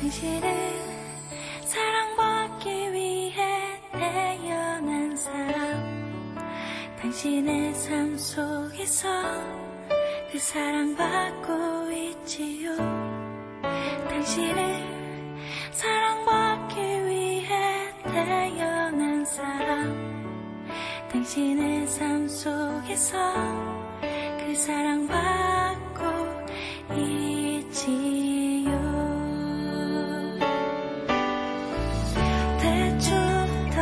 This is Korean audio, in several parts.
당신은 사랑받기 위해 태어난 사람. 당신의 삶 속에서 그 사랑받고 있지요. 당신은 사랑받기 위해 태어난 사람. 당신의 삶 속에서 그 사랑받고 있지요. 태초부터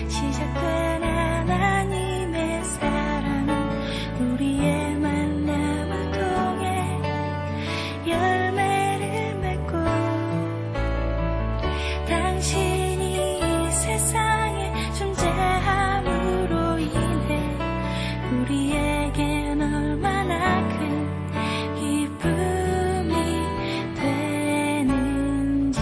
시작된 하나님의 사랑은 우리의 만남을 통해 열매를 맺고, 당신이 이 세상에 존재함으로 인해 우리에겐 얼마나 큰 기쁨이 되는지.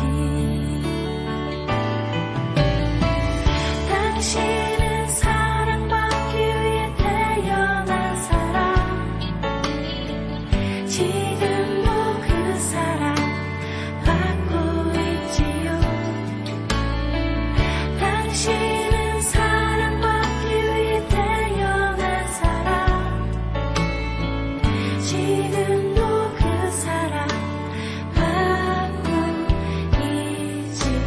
당신은 사랑받기 위해 태어난 사람. 지금도 그 사랑 받고 있지요. 당신은 사랑받기 위해 태어난 사람. 지금도 그 사랑 받고 있지요.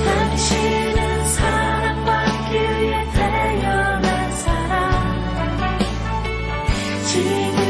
당신은 사랑받기 위해 태어난 사람. 지금